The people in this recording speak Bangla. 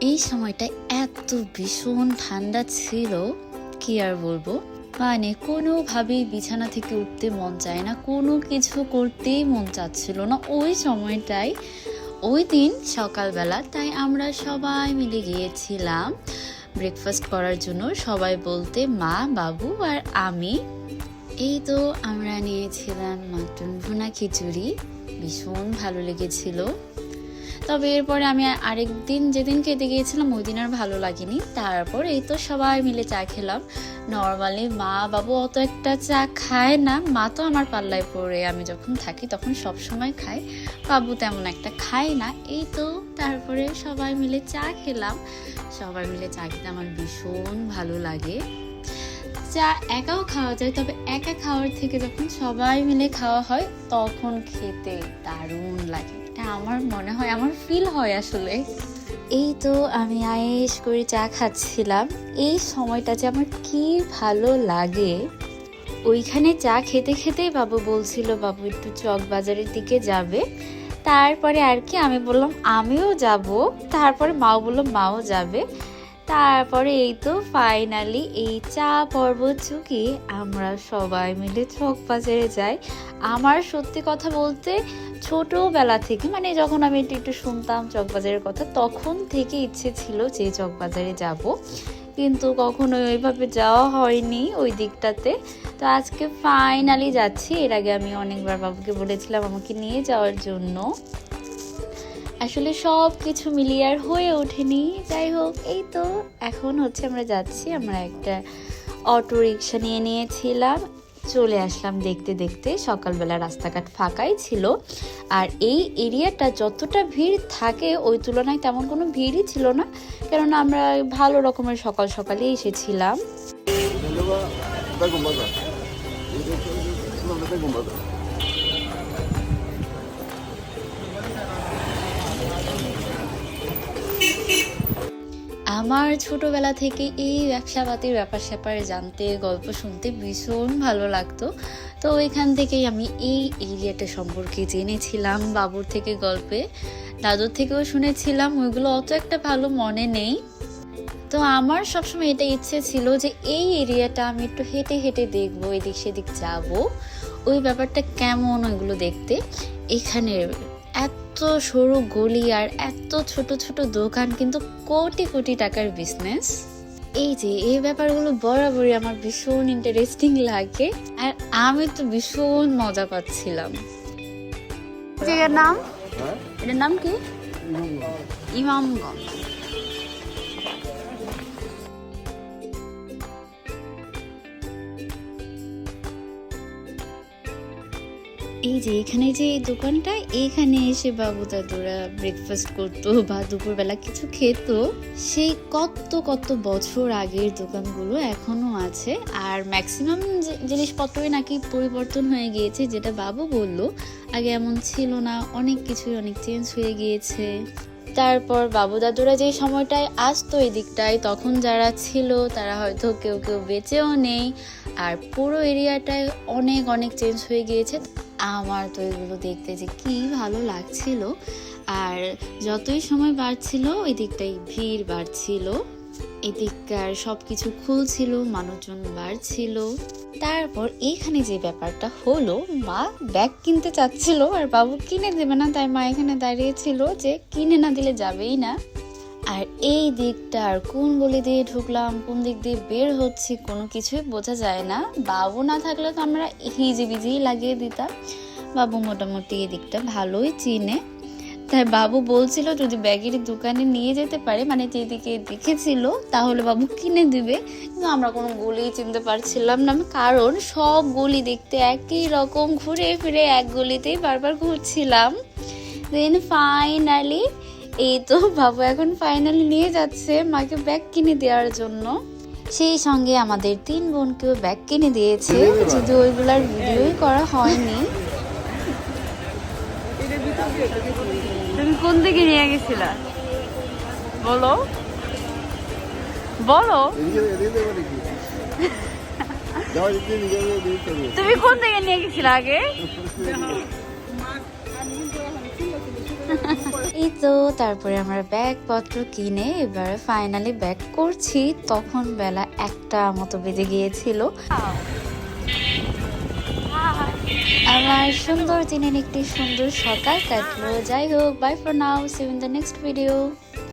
এই সময়টা এত ভীষণ ঠান্ডা ছিল, কি আর বলবো। মানে কোনোভাবেই বিছানা থেকে উঠতে মন চায় না, কোনো কিছু করতেই মন চাচ্ছিল না ওই সময়টায়। ওই দিন সকালবেলা তাই আমরা সবাই মিলে গিয়েছিলাম ব্রেকফাস্ট করার জন্য। সবাই বলতে মা, বাবু আর আমি। এই তো আমরা নিয়েছিলাম মাটন ভুনা খিচুড়ি, ভীষণ ভালো লেগেছিল। তবে এরপরে আমি আরেকদিন যেদিন খেতে গিয়েছিলাম ওই দিন আর ভালো লাগেনি। তারপর এই তো সবাই মিলে চা খেলাম। নর্মালি মা বাবু অত একটা চা খায় না, মা তো আমার পাল্লায় পড়ে, আমি যখন থাকি তখন সব সময় খায়, বাবু তেমন একটা খায় না। এই তো তারপরে সবাই মিলে চা খেলাম। সবাই মিলে চা খেতে আমার ভীষণ ভালো লাগে। চা একাও খাওয়া যায়, তবে একা খাওয়ার থেকে যখন সবাই মিলে খাওয়া হয় তখন খেতে দারুণ লাগে। এটা আমার মনে হয়, আমার ফিল হয় আসলে। এই তো আমি আয়েশ করে চা খাচ্ছিলাম। এই সময়টা যে আমার কি ভালো লাগে। ওইখানে চা খেতে খেতেই বাবু বলছিল বাবু একটু চক বাজারের দিকে যাবে। তারপরে আর কি আমি বললাম আমিও যাব। তারপরে মাও বললো মাও যাবে। তারপরে এই তো ফাইনালি এই চা পর্ব চুকিয়ে আমরা সবাই মিলে চক বাজারে যাই। আমার সত্যি কথা বলতে ছোটবেলা থেকে, মানে যখন আমি একটু শুনতাম চকবাজারের কথা, তখন থেকে ইচ্ছে ছিল যে চকবাজারে যাব, কিন্তু কখনো ওইভাবে যাওয়া হয়নি ওই দিকটাতে। তো আজকে ফাইনালি যাচ্ছি। এর আগে আমি অনেকবার বাবুকে বলেছিলাম আমাকে নিয়ে যাওয়ার জন্য, আসলে সব কিছু মিলিয়ে আর হয়ে ওঠেনি। যাই হোক, এই তো এখন হচ্ছে আমরা যাচ্ছি। আমরা একটা অটো রিক্সা নিয়ে নিয়েছিলাম, চলে আসলাম দেখতে দেখতে। সকালবেলা রাস্তাঘাট ফাঁকাই ছিল, আর এই এরিয়াটা যতটা ভিড় থাকে ওই তুলনায় তেমন কোনো ভিড়ই ছিল না, কেননা আমরা ভালো রকমের সকাল সকালে এসেছিলাম। আমার ছোটবেলা থেকে এই ব্যবসাপাতির ব্যাপার স্যাপার জানতে, গল্প শুনতে ভীষণ ভালো লাগতো। তো ওইখান থেকেই আমি এই এরিয়াটা সম্পর্কে জেনেছিলাম, বাবুর থেকে গল্পে, দাদুর থেকেও শুনেছিলাম, ওইগুলো অত একটা ভালো মনে নেই। তো আমার সবসময় এটা ইচ্ছে ছিল যে এই এরিয়াটা আমি একটু হেঁটে হেঁটে দেখবো, এদিক সেদিক যাবো, ওই ব্যাপারটা কেমন ওইগুলো দেখতে। এখানে এত সরু গলি আর এত ছোট ছোট দোকান, কিন্তু কোটি কোটি টাকার বিজনেস। এই যে এই ব্যাপারগুলো বরাবরই আমার ভীষণ ইন্টারেস্টিং লাগে, আর আমি তো ভীষণ মজা পাচ্ছিলাম। জায়গার নাম, এটার নাম কি? ইমামগঞ্জ। এই যে এখানে যে দোকানটা, এখানে এসে বাবু দাদুরা ব্রেকফাস্ট করতো বা দুপুরবেলা কিছু খেত। সেই কত কত বছর আগের দোকানগুলো এখনো আছে, আর ম্যাক্সিমাম জিনিসপত্রই নাকি পরিবর্তন হয়ে গিয়েছে, যেটা বাবু বললো। আগে এমন ছিল না, অনেক কিছুই অনেক চেঞ্জ হয়ে গিয়েছে। তারপর বাবু দাদুরা যে সময়টায় আসতো এই দিকটায়, তখন যারা ছিল তারা হয়তো কেউ কেউ বেঁচেও নেই, আর পুরো এরিয়াটায় অনেক অনেক চেঞ্জ হয়ে গিয়েছে। আমার তো এগুলো দেখতে যে কি ভালো লাগছিল, আর যতই সময় বাড়ছিল ওই দিকটাই ভিড় বাড়ছিল, এদিককার সব কিছু খুলছিল, মানুষজন বাড়ছিল। তারপর এখানে যে ব্যাপারটা হলো, মা ব্যাগ কিনতে চাচ্ছিল আর বাবু কিনে দেবে না, তাই মা এখানে দাঁড়িয়েছিল যে কিনে না দিলে যাবেই না। আর এই দিকটা আর কোন গলি দিয়ে ঢুকলাম, কোন দিক দিয়ে বের হচ্ছে, কোনো কিছুই বোঝা যায় না। বাবু না থাকলে তো আমরা হিজিবিজি লাগিয়ে দিতাম। বাবু মোটামুটি এই দিকটা ভালোই চিনে, তাই বাবু বলছিল যদি ব্যাগের দোকানে নিয়ে যেতে পারে, মানে যেদিকে দেখেছিল, তাহলে বাবু কিনে দিবে। কিন্তু আমরা কোনো গলি চিনতে পারছিলাম না, কারণ সব গলি দেখতে একই রকম, ঘুরে ফিরে এক গলিতেই বারবার ঘুরছিলাম। দেন ফাইনালি এই তো বাবু এখন ফাইনালি নিয়ে যাচ্ছে মাকে ব্যাগ কিনে দেওয়ার জন্য। সেই সঙ্গে আমাদের 3 বোনকেও ব্যাগ কিনে দিয়েছে, যদি ওইগুলার ভিডিওই করা হয়নি। তুমি কোন দিকে নিয়ে গেছিলা বলো বলো, তুমি কোন দিকে নিয়ে গেছিলা আগে? এই তো তারপরে আমরা ব্যাগপত্র কিনে এবারে ফাইনালি ব্যাক করছি, তখন বেলা 1টা মতো বেজে গিয়েছিল। আমার সুন্দর দিনের একটি সুন্দর সকাল কাটলো। যাই হোক, bye for now, see you in the next video.